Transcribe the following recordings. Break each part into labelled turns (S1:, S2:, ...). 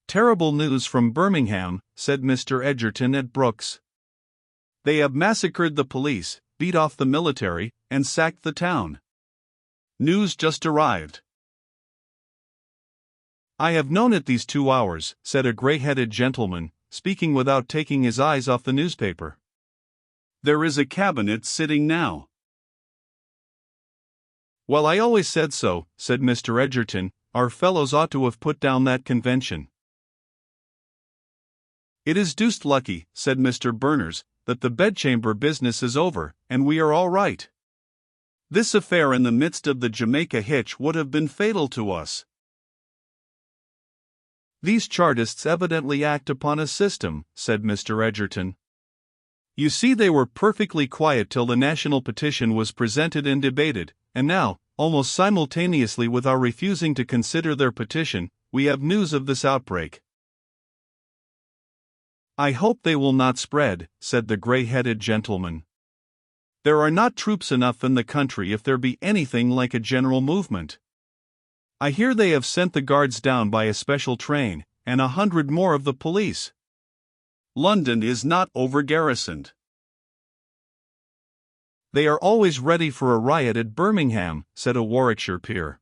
S1: Terrible news from Birmingham, said Mr. Edgerton at Brooks. They have massacred the police, beat off the military, and sacked the town. News just arrived. I have known it these 2 hours, said a grey-headed gentleman, speaking without taking his eyes off the newspaper. There is a cabinet sitting now. Well, I always said so, said Mr. Edgerton. Our fellows ought to have put down that convention. It is deuced lucky, said Mr. Berners, that the bedchamber business is over, and we are all right. This affair in the midst of the Jamaica hitch would have been fatal to us. These Chartists evidently act upon a system, said Mr. Edgerton. You see, they were perfectly quiet till the national petition was presented and debated, and now, almost simultaneously with our refusing to consider their petition, we have news of this outbreak. I hope they will not spread, said the grey-headed gentleman. There are not troops enough in the country if there be anything like a general movement. I hear they have sent the guards down by a special train, and 100 more of the police. London is not over-garrisoned. They are always ready for a riot at Birmingham, said a Warwickshire peer.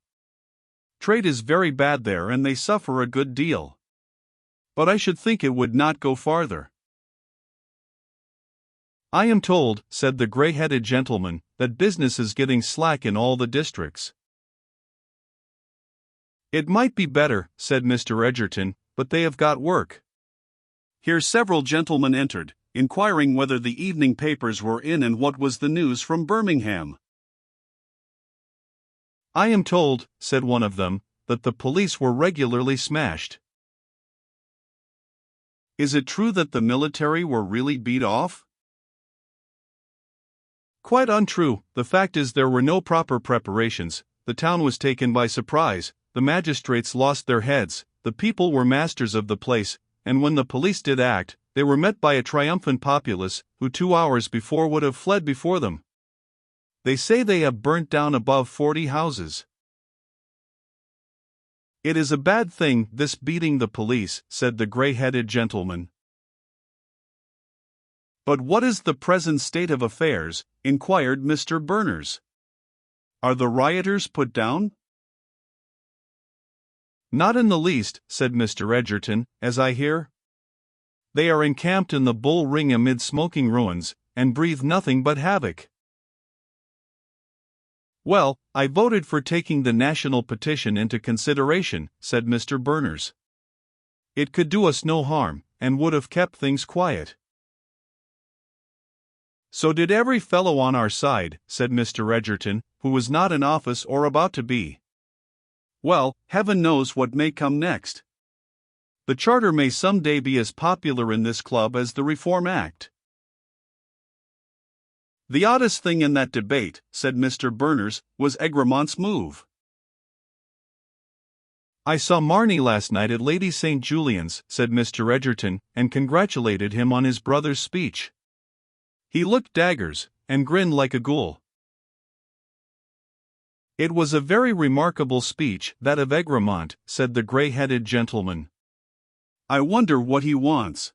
S1: Trade is very bad there and they suffer a good deal. But I should think it would not go farther. I am told, said the grey-headed gentleman, that business is getting slack in all the districts. It might be better, said Mr. Edgerton, but they have got work. Here several gentlemen entered, inquiring whether the evening papers were in and what was the news from Birmingham. I am told, said one of them, that the police were regularly smashed. Is it true that the military were really beat off? Quite untrue. The fact is there were no proper preparations, the town was taken by surprise, the magistrates lost their heads, the people were masters of the place, and when the police did act, they were met by a triumphant populace, who 2 hours before would have fled before them. They say they have burnt down above 40 houses. It is a bad thing, this beating the police, said the grey-headed gentleman. But what is the present state of affairs? Inquired Mr. Berners. Are the rioters put down? Not in the least, said Mr. Edgerton, as I hear. They are encamped in the Bull Ring amid smoking ruins, and breathe nothing but havoc. Well, I voted for taking the national petition into consideration, said Mr. Berners. It could do us no harm, and would have kept things quiet. So did every fellow on our side, said Mr. Edgerton, who was not in office or about to be. Well, heaven knows what may come next. The Charter may some day be as popular in this club as the Reform Act. The oddest thing in that debate, said Mr. Berners, was Egremont's move. I saw Marnie last night at Lady St. Julian's, said Mr. Edgerton, and congratulated him on his brother's speech. He looked daggers, and grinned like a ghoul. It was a very remarkable speech, that of Egremont, said the grey-headed gentleman. I wonder what he wants.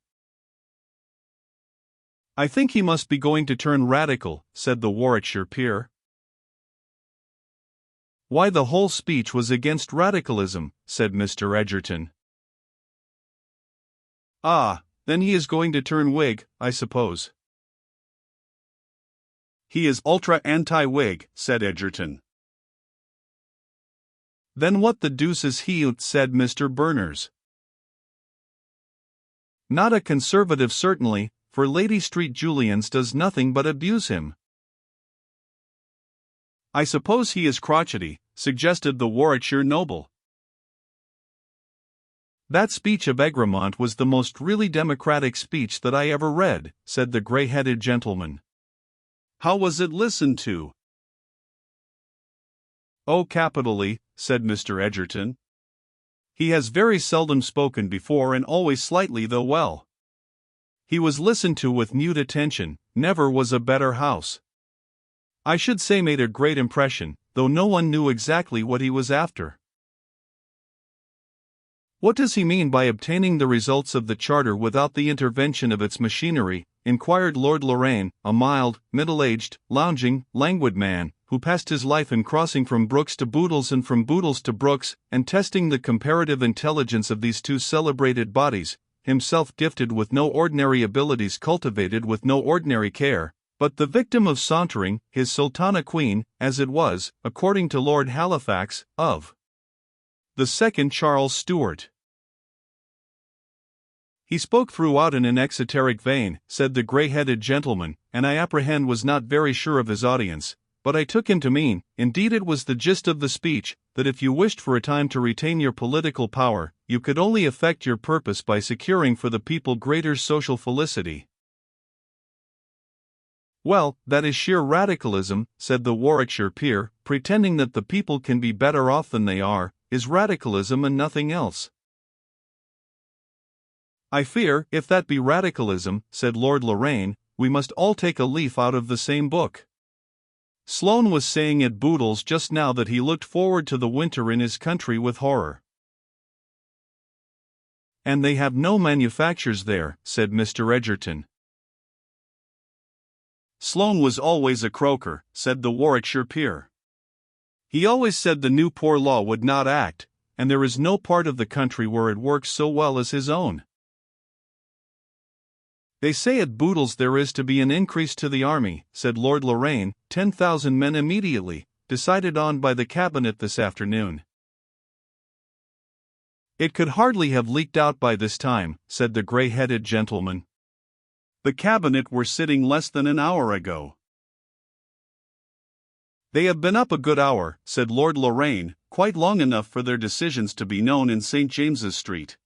S1: I think he must be going to turn radical, said the Warwickshire peer. Why, the whole speech was against radicalism, said Mr. Edgerton. Ah, then he is going to turn Whig, I suppose. He is ultra-anti-Whig, said Edgerton. Then what the deuce is he? Said Mr. Berners. Not a conservative certainly, for Lady St. Julian's does nothing but abuse him. I suppose he is crotchety, suggested the Warwickshire noble. That speech of Egremont was the most really democratic speech that I ever read, said the grey-headed gentleman. How was it listened to? Oh, capitally, said Mr. Edgerton. He has very seldom spoken before and always slightly though well. He was listened to with mute attention, never was a better house. I should say made a great impression, though no one knew exactly what he was after. What does he mean by obtaining the results of the Charter without the intervention of its machinery? Inquired Lord Lorraine, a mild, middle-aged, lounging, languid man, who passed his life in crossing from Brooks to Boodles and from Boodles to Brooks, and testing the comparative intelligence of these two celebrated bodies, himself gifted with no ordinary abilities, cultivated with no ordinary care, but the victim of sauntering, his Sultana Queen, as it was, according to Lord Halifax, of the second Charles Stuart. He spoke throughout in an exoteric vein, said the grey-headed gentleman, and I apprehend was not very sure of his audience, but I took him to mean, indeed it was the gist of the speech, that if you wished for a time to retain your political power, you could only effect your purpose by securing for the people greater social felicity. Well, that is sheer radicalism, said the Warwickshire peer, pretending that the people can be better off than they are, is radicalism and nothing else. I fear, if that be radicalism, said Lord Lorraine, we must all take a leaf out of the same book. Sloane was saying at Boodles just now that he looked forward to the winter in his country with horror. And they have no manufactures there, said Mr. Edgerton. Sloane was always a croaker, said the Warwickshire peer. He always said the new poor law would not act, and there is no part of the country where it works so well as his own. They say at Boodles there is to be an increase to the army, said Lord Lorraine, 10,000 men immediately, decided on by the cabinet this afternoon. It could hardly have leaked out by this time, said the grey-headed gentleman. The cabinet were sitting less than an hour ago. They have been up a good hour, said Lord Lorraine, quite long enough for their decisions to be known in St. James's Street.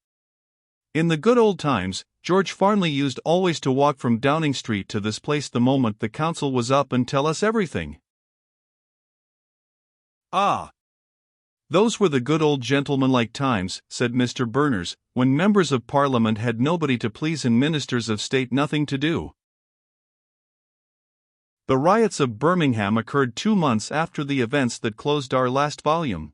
S1: In the good old times, George Farnley used always to walk from Downing Street to this place the moment the council was up and tell us everything. Ah! Those were the good old gentlemanlike times, said Mr. Berners, when members of Parliament had nobody to please and ministers of state nothing to do. The riots of Birmingham occurred 2 months after the events that closed our last volume.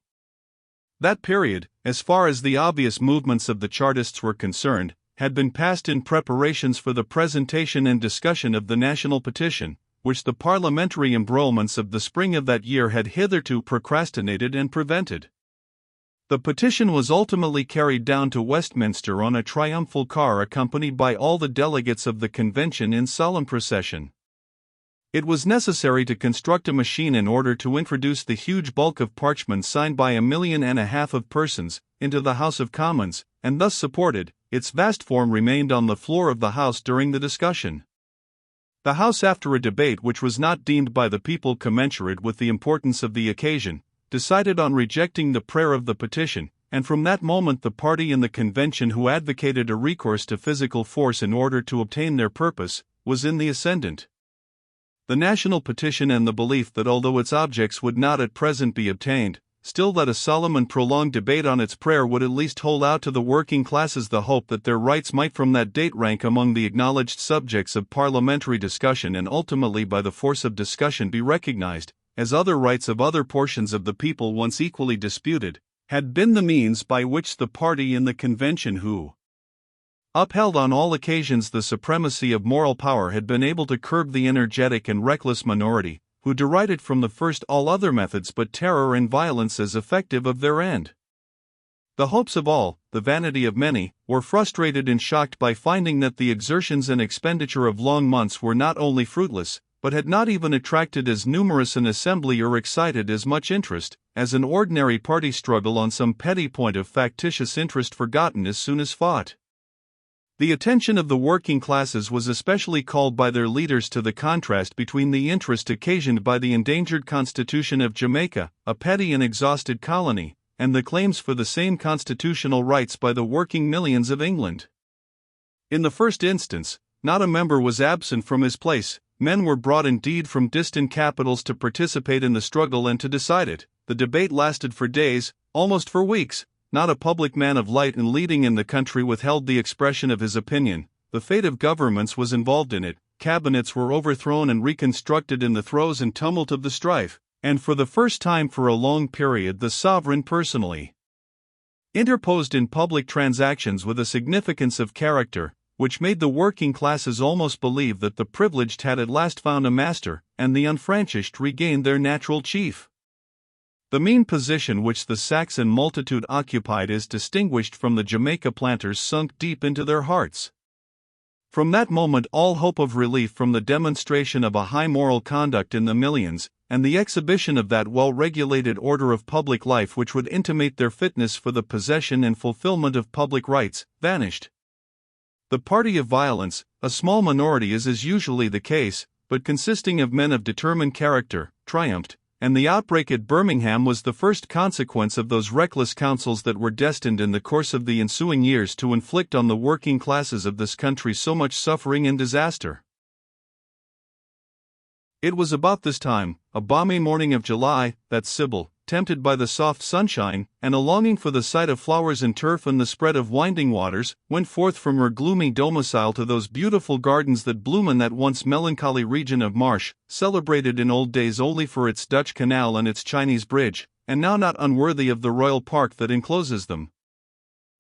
S1: That period, as far as the obvious movements of the Chartists were concerned, had been passed in preparations for the presentation and discussion of the national petition, which the parliamentary embroilments of the spring of that year had hitherto procrastinated and prevented. The petition was ultimately carried down to Westminster on a triumphal car accompanied by all the delegates of the convention in solemn procession. It was necessary to construct a machine in order to introduce the huge bulk of parchment signed by 1.5 million of persons into the House of Commons, and thus supported, its vast form remained on the floor of the House during the discussion. The House, after a debate which was not deemed by the people commensurate with the importance of the occasion, decided on rejecting the prayer of the petition, and from that moment the party in the convention who advocated a recourse to physical force in order to obtain their purpose, was in the ascendant. The national petition and the belief that although its objects would not at present be obtained, still that a solemn and prolonged debate on its prayer would at least hold out to the working classes the hope that their rights might from that date rank among the acknowledged subjects of parliamentary discussion and ultimately by the force of discussion be recognized, as other rights of other portions of the people once equally disputed, had been the means by which the party in the convention who upheld on all occasions the supremacy of moral power had been able to curb the energetic and reckless minority, who derided from the first all other methods but terror and violence as effective of their end. The hopes of all, the vanity of many, were frustrated and shocked by finding that the exertions and expenditure of long months were not only fruitless, but had not even attracted as numerous an assembly or excited as much interest, as an ordinary party struggle on some petty point of factitious interest forgotten as soon as fought. The attention of the working classes was especially called by their leaders to the contrast between the interest occasioned by the endangered Constitution of Jamaica, a petty and exhausted colony, and the claims for the same constitutional rights by the working millions of England. In the first instance, not a member was absent from his place. Men were brought indeed from distant capitals to participate in the struggle and to decide it. The debate lasted for days, almost for weeks. Not a public man of light and leading in the country withheld the expression of his opinion. The fate of governments was involved in it. Cabinets were overthrown and reconstructed in the throes and tumult of the strife, and for the first time for a long period the sovereign personally interposed in public transactions with a significance of character, which made the working classes almost believe that the privileged had at last found a master, and the unfranchised regained their natural chief. The mean position which the Saxon multitude occupied is distinguished from the Jamaica planters sunk deep into their hearts. From that moment all hope of relief from the demonstration of a high moral conduct in the millions, and the exhibition of that well-regulated order of public life which would intimate their fitness for the possession and fulfillment of public rights, vanished. The party of violence, a small minority as is usually the case, but consisting of men of determined character, triumphed, and the outbreak at Birmingham was the first consequence of those reckless counsels that were destined in the course of the ensuing years to inflict on the working classes of this country so much suffering and disaster. It was about this time, a balmy morning of July, that Sybil, tempted by the soft sunshine, and a longing for the sight of flowers and turf and the spread of winding waters, went forth from her gloomy domicile to those beautiful gardens that bloom in that once melancholy region of marsh, celebrated in old days only for its Dutch canal and its Chinese bridge, and now not unworthy of the royal park that encloses them.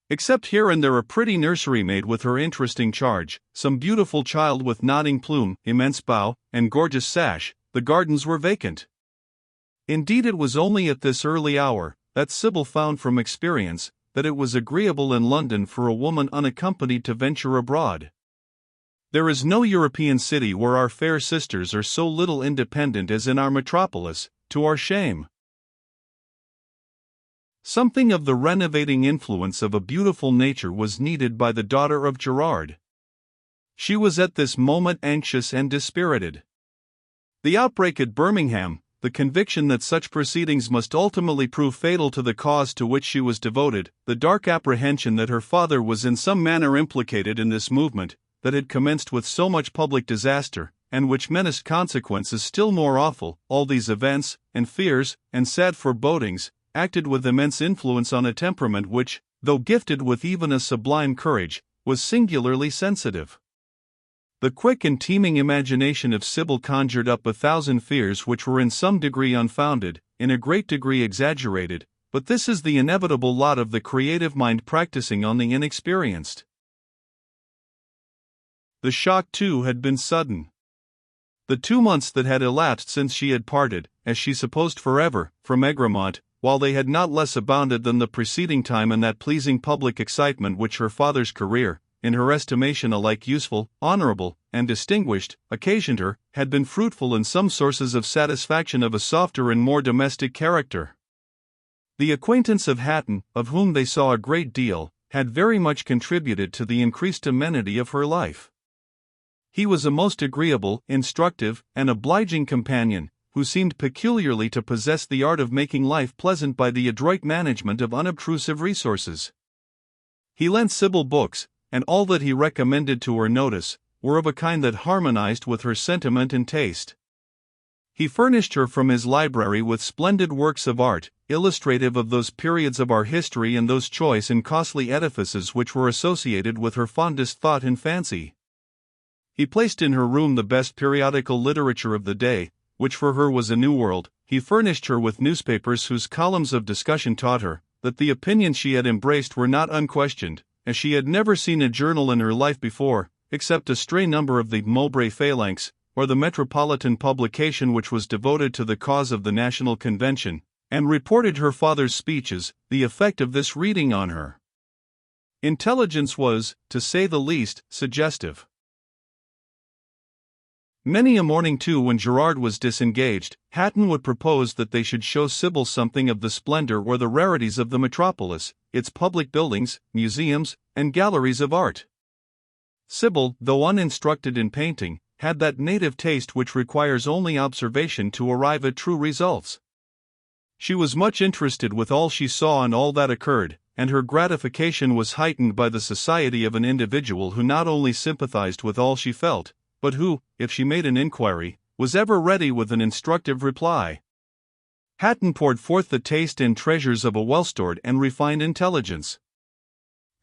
S1: Except here and there a pretty nursery maid with her interesting charge, some beautiful child with nodding plume, immense bow, and gorgeous sash, the gardens were vacant. Indeed, it was only at this early hour that Sybil found from experience that it was agreeable in London for a woman unaccompanied to venture abroad. There is no European city where our fair sisters are so little independent as in our metropolis, to our shame. Something of the renovating influence of a beautiful nature was needed by the daughter of Gerard. She was at this moment anxious and dispirited. The outbreak at Birmingham, the conviction that such proceedings must ultimately prove fatal to the cause to which she was devoted, the dark apprehension that her father was in some manner implicated in this movement, that had commenced with so much public disaster, and which menaced consequences still more awful, all these events, and fears, and sad forebodings, acted with immense influence on a temperament which, though gifted with even a sublime courage, was singularly sensitive. The quick and teeming imagination of Sybil conjured up 1,000 fears which were in some degree unfounded, in a great degree exaggerated, but this is the inevitable lot of the creative mind practicing on the inexperienced. The shock, too, had been sudden. The 2 months that had elapsed since she had parted, as she supposed forever, from Egremont, while they had not less abounded than the preceding time in that pleasing public excitement which her father's career, in her estimation alike useful, honorable, and distinguished, occasioned her, had been fruitful in some sources of satisfaction of a softer and more domestic character. The acquaintance of Hatton, of whom they saw a great deal, had very much contributed to the increased amenity of her life. He was a most agreeable, instructive, and obliging companion, who seemed peculiarly to possess the art of making life pleasant by the adroit management of unobtrusive resources. He lent Sybil books, and all that he recommended to her notice were of a kind that harmonized with her sentiment and taste. He furnished her from his library with splendid works of art, illustrative of those periods of our history and those choice and costly edifices which were associated with her fondest thought and fancy. He placed in her room the best periodical literature of the day, which for her was a new world. He furnished her with newspapers whose columns of discussion taught her that the opinions she had embraced were not unquestioned, as she had never seen a journal in her life before, except a stray number of the Mowbray Phalanx, or the metropolitan publication which was devoted to the cause of the National Convention, and reported her father's speeches, the effect of this reading on her. Intelligence was, to say the least, suggestive. Many a morning too when Gerard was disengaged, Hatton would propose that they should show Sybil something of the splendor or the rarities of the metropolis, its public buildings, museums, and galleries of art. Sybil, though uninstructed in painting, had that native taste which requires only observation to arrive at true results. She was much interested with all she saw and all that occurred, and her gratification was heightened by the society of an individual who not only sympathized with all she felt, but who, if she made an inquiry, was ever ready with an instructive reply. Hatton poured forth the taste and treasures of a well-stored and refined intelligence.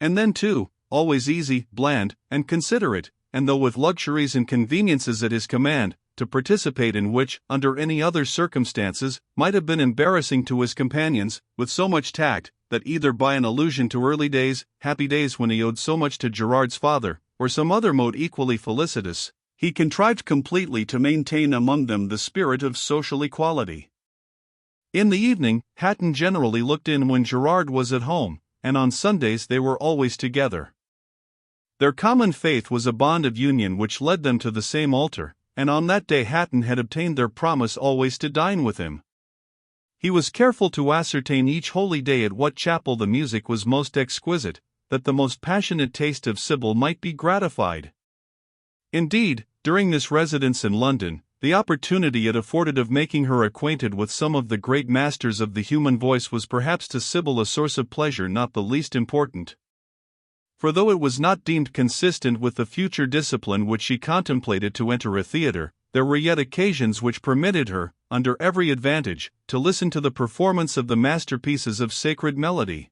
S1: And then too, always easy, bland, and considerate, and though with luxuries and conveniences at his command, to participate in which, under any other circumstances, might have been embarrassing to his companions, with so much tact, that either by an allusion to early days, happy days when he owed so much to Gerard's father, or some other mode equally felicitous, he contrived completely to maintain among them the spirit of social equality. In the evening, Hatton generally looked in when Gerard was at home, and on Sundays they were always together. Their common faith was a bond of union which led them to the same altar, and on that day Hatton had obtained their promise always to dine with him. He was careful to ascertain each holy day at what chapel the music was most exquisite, that the most passionate taste of Sybil might be gratified. Indeed, during this residence in London, the opportunity it afforded of making her acquainted with some of the great masters of the human voice was perhaps to Sybil a source of pleasure not the least important. For though it was not deemed consistent with the future discipline which she contemplated to enter a theatre, there were yet occasions which permitted her, under every advantage, to listen to the performance of the masterpieces of sacred melody.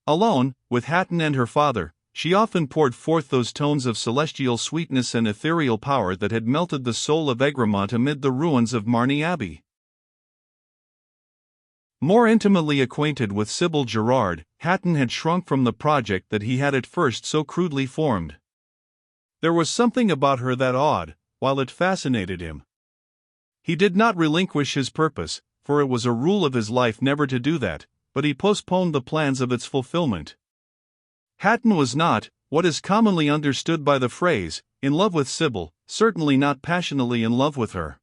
S1: Alone, with Hatton and her father, she often poured forth those tones of celestial sweetness and ethereal power that had melted the soul of Egremont amid the ruins of Marney Abbey. More intimately acquainted with Sybil Gerard, Hatton had shrunk from the project that he had at first so crudely formed. There was something about her that awed, while it fascinated him. He did not relinquish his purpose, for it was a rule of his life never to do that, but he postponed the plans of its fulfillment. Hatton was not, what is commonly understood by the phrase, in love with Sybil, certainly not passionately in love with her.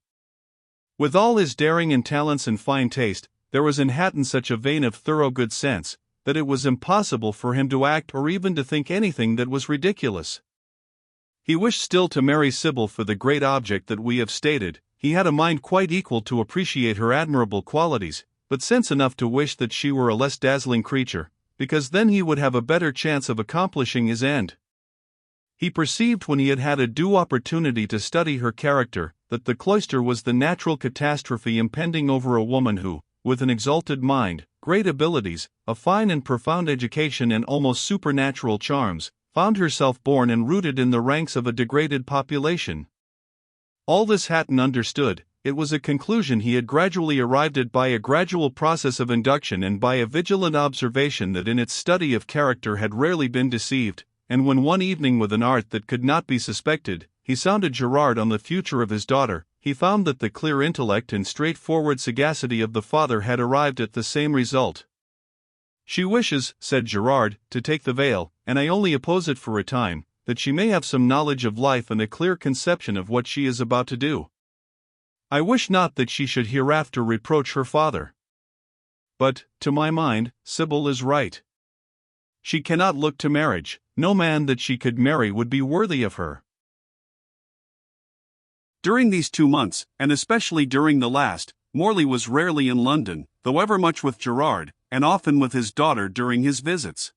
S1: With all his daring and talents and fine taste, there was in Hatton such a vein of thorough good sense, that it was impossible for him to act or even to think anything that was ridiculous. He wished still to marry Sybil for the great object that we have stated. He had a mind quite equal to appreciate her admirable qualities, but sense enough to wish that she were a less dazzling creature, because then he would have a better chance of accomplishing his end. He perceived when he had had a due opportunity to study her character, that the cloister was the natural catastrophe impending over a woman who, with an exalted mind, great abilities, a fine and profound education and almost supernatural charms, found herself born and rooted in the ranks of a degraded population. All this Hatton understood. It was a conclusion he had gradually arrived at by a gradual process of induction and by a vigilant observation that in its study of character had rarely been deceived, and when one evening with an art that could not be suspected, he sounded Gerard on the future of his daughter, he found that the clear intellect and straightforward sagacity of the father had arrived at the same result. "She wishes," said Gerard, "to take the veil, and I only oppose it for a time, that she may have some knowledge of life and a clear conception of what she is about to do. I wish not that she should hereafter reproach her father. But, to my mind, Sybil is right. She cannot look to marriage. No man that she could marry would be worthy of her." During these 2 months, and especially during the last, Morley was rarely in London, though ever much with Gerard, and often with his daughter during his visits.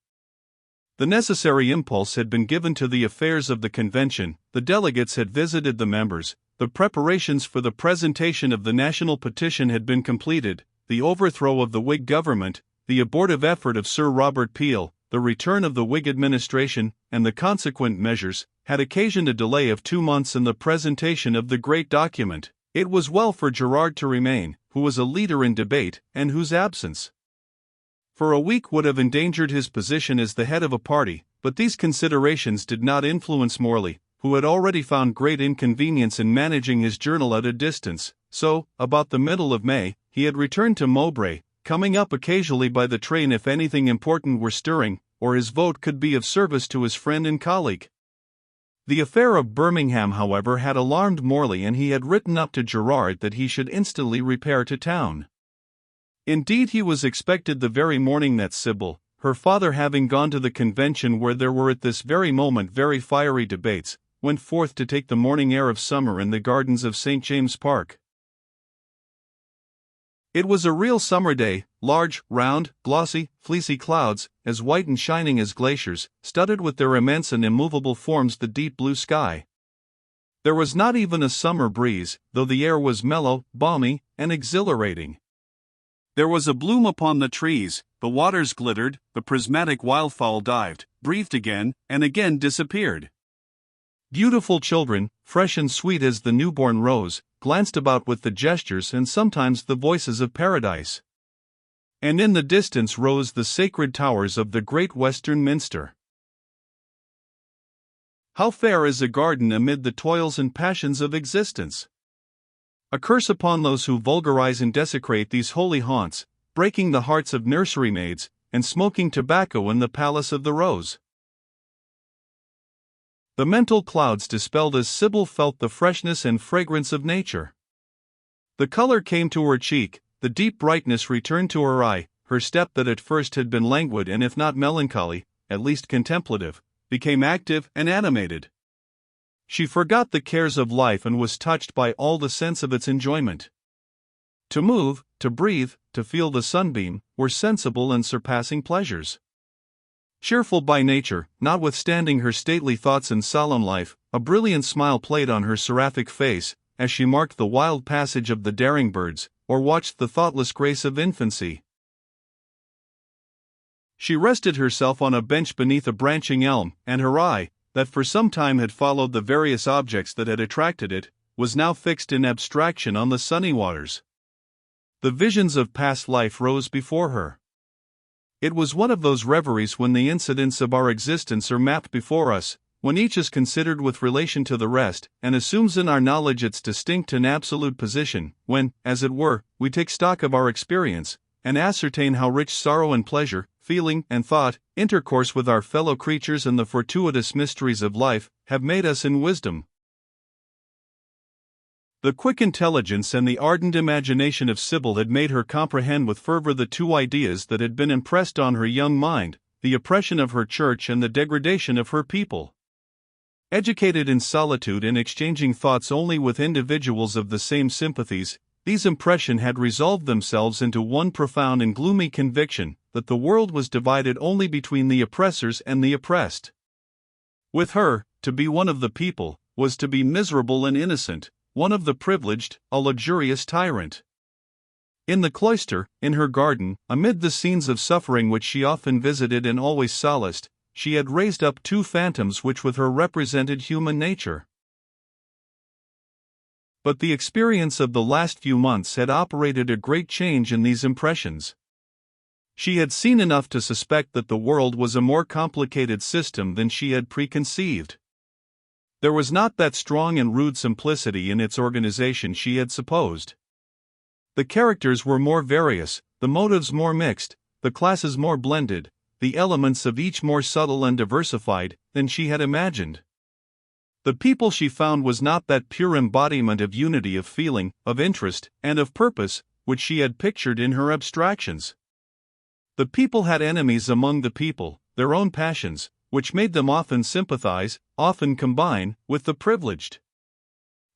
S1: The necessary impulse had been given to the affairs of the convention, the delegates had visited the members, the preparations for the presentation of the national petition had been completed, the overthrow of the Whig government, the abortive effort of Sir Robert Peel, the return of the Whig administration, and the consequent measures, had occasioned a delay of 2 months in the presentation of the great document. It was well for Gerard to remain, who was a leader in debate, and whose absence for a week would have endangered his position as the head of a party, but these considerations did not influence Morley, who had already found great inconvenience in managing his journal at a distance, so, about the middle of May, he had returned to Mowbray, coming up occasionally by the train if anything important were stirring, or his vote could be of service to his friend and colleague. The affair of Birmingham, however, had alarmed Morley, and he had written up to Gerard that he should instantly repair to town. Indeed, he was expected the very morning that Sybil, her father having gone to the convention where there were at this very moment very fiery debates, went forth to take the morning air of summer in the gardens of St. James's Park. It was a real summer day, large, round, glossy, fleecy clouds, as white and shining as glaciers, studded with their immense and immovable forms the deep blue sky. There was not even a summer breeze, though the air was mellow, balmy, and exhilarating. There was a bloom upon the trees, the waters glittered, the prismatic wildfowl dived, breathed again, and again disappeared. Beautiful children, fresh and sweet as the newborn rose, glanced about with the gestures and sometimes the voices of paradise. and in the distance rose the sacred towers of the great Western Minster. How fair is a garden amid the toils and passions of existence! A curse upon those who vulgarize and desecrate these holy haunts, breaking the hearts of nursery maids, and smoking tobacco in the Palace of the Rose. The mental clouds dispelled as Sybil felt the freshness and fragrance of nature. The color came to her cheek, the deep brightness returned to her eye, her step that at first had been languid and if not melancholy, at least contemplative, became active and animated. She forgot the cares of life and was touched by all the sense of its enjoyment. To move, to breathe, to feel the sunbeam, were sensible and surpassing pleasures. Cheerful by nature, notwithstanding her stately thoughts and solemn life, a brilliant smile played on her seraphic face, as she marked the wild passage of the daring birds, or watched the thoughtless grace of infancy. She rested herself on a bench beneath a branching elm, and her eye, that for some time had followed the various objects that had attracted it, was now fixed in abstraction on the sunny waters. The visions of past life rose before her. It was one of those reveries when the incidents of our existence are mapped before us, when each is considered with relation to the rest, and assumes in our knowledge its distinct and absolute position, when, as it were, we take stock of our experience, and ascertain how rich sorrow and pleasure, feeling and thought, intercourse with our fellow creatures and the fortuitous mysteries of life, have made us in wisdom. The quick intelligence and the ardent imagination of Sybil had made her comprehend with fervor the two ideas that had been impressed on her young mind, the oppression of her church and the degradation of her people. Educated in solitude and exchanging thoughts only with individuals of the same sympathies, these impressions had resolved themselves into one profound and gloomy conviction, that the world was divided only between the oppressors and the oppressed. With her, to be one of the people, was to be miserable and innocent, one of the privileged, a luxurious tyrant. In the cloister, in her garden, amid the scenes of suffering which she often visited and always solaced, she had raised up two phantoms which with her represented human nature. But the experience of the last few months had operated a great change in these impressions. She had seen enough to suspect that the world was a more complicated system than she had preconceived. There was not that strong and rude simplicity in its organization she had supposed. The characters were more various, the motives more mixed, the classes more blended, the elements of each more subtle and diversified, than she had imagined. The people she found was not that pure embodiment of unity of feeling, of interest, and of purpose, which she had pictured in her abstractions. The people had enemies among the people, their own passions, which made them often sympathize, often combine, with the privileged.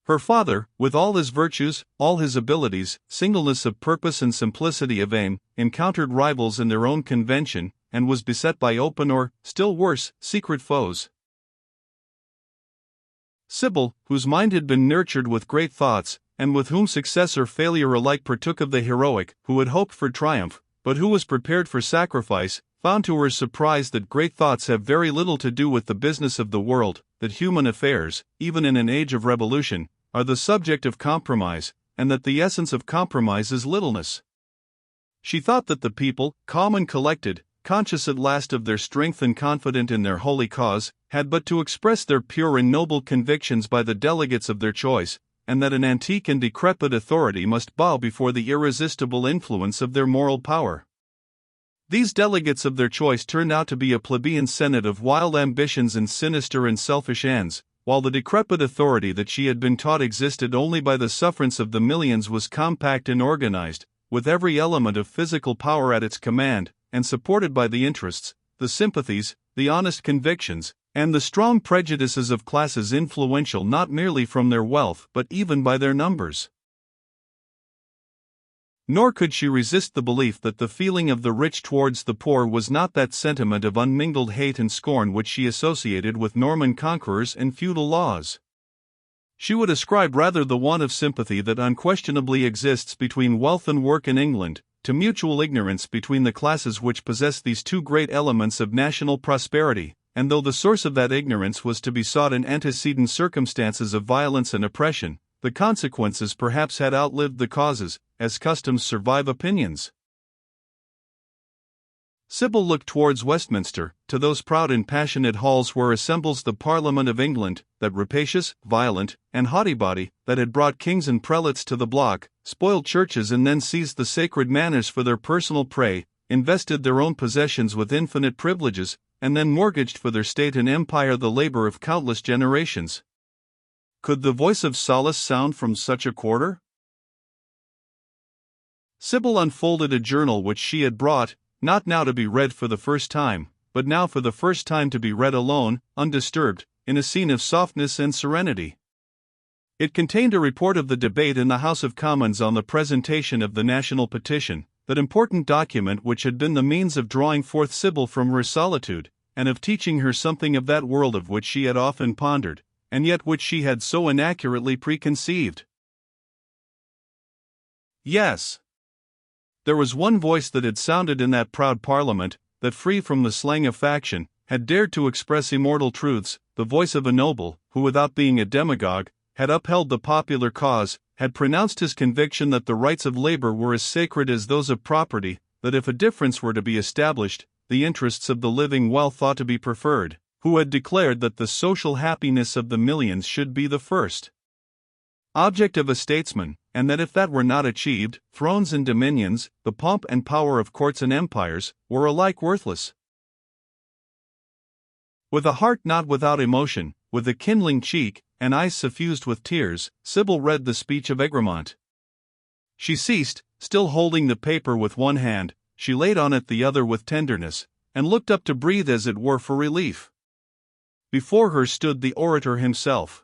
S1: Her father, with all his virtues, all his abilities, singleness of purpose and simplicity of aim, encountered rivals in their own convention, and was beset by open or, still worse, secret foes. Sybil, whose mind had been nurtured with great thoughts, and with whom success or failure alike partook of the heroic, who had hoped for triumph, but who was prepared for sacrifice, found to her surprise that great thoughts have very little to do with the business of the world, that human affairs, even in an age of revolution, are the subject of compromise, and that the essence of compromise is littleness. She thought that the people, calm and collected, conscious at last of their strength and confident in their holy cause, had but to express their pure and noble convictions by the delegates of their choice, and that an antique and decrepit authority must bow before the irresistible influence of their moral power. These delegates of their choice turned out to be a plebeian senate of wild ambitions and sinister and selfish ends, while the decrepit authority that she had been taught existed only by the sufferance of the millions was compact and organized, with every element of physical power at its command, and supported by the interests, the sympathies, the honest convictions, and the strong prejudices of classes influential not merely from their wealth but even by their numbers. Nor could she resist the belief that the feeling of the rich towards the poor was not that sentiment of unmingled hate and scorn which she associated with Norman conquerors and feudal laws. She would ascribe rather the want of sympathy that unquestionably exists between wealth and work in England, to mutual ignorance between the classes which possess these two great elements of national prosperity, and though the source of that ignorance was to be sought in antecedent circumstances of violence and oppression, the consequences perhaps had outlived the causes, as customs survive opinions. Sybil looked towards Westminster, to those proud and passionate halls where assembles the Parliament of England, that rapacious, violent, and haughty body, that had brought kings and prelates to the block, spoiled churches and then seized the sacred manors for their personal prey, invested their own possessions with infinite privileges, and then mortgaged for their state and empire the labor of countless generations. Could the voice of solace sound from such a quarter? Sybil unfolded a journal which she had brought, not now to be read for the first time, but now for the first time to be read alone, undisturbed, in a scene of softness and serenity. It contained a report of the debate in the House of Commons on the presentation of the national petition, that important document which had been the means of drawing forth Sybil from her solitude, and of teaching her something of that world of which she had often pondered, and yet which she had so inaccurately preconceived. Yes. There was one voice that had sounded in that proud Parliament, that free from the slang of faction, had dared to express immortal truths, the voice of a noble, who without being a demagogue, had upheld the popular cause, had pronounced his conviction that the rights of labor were as sacred as those of property, that if a difference were to be established, the interests of the living wealth ought to be preferred, who had declared that the social happiness of the millions should be the first object of a statesman, and that if that were not achieved, thrones and dominions, the pomp and power of courts and empires, were alike worthless. With a heart not without emotion, with a kindling cheek, and eyes suffused with tears, Sybil read the speech of Egremont. She ceased, still holding the paper with one hand, she laid on it the other with tenderness, and looked up to breathe as it were for relief. Before her stood the orator himself.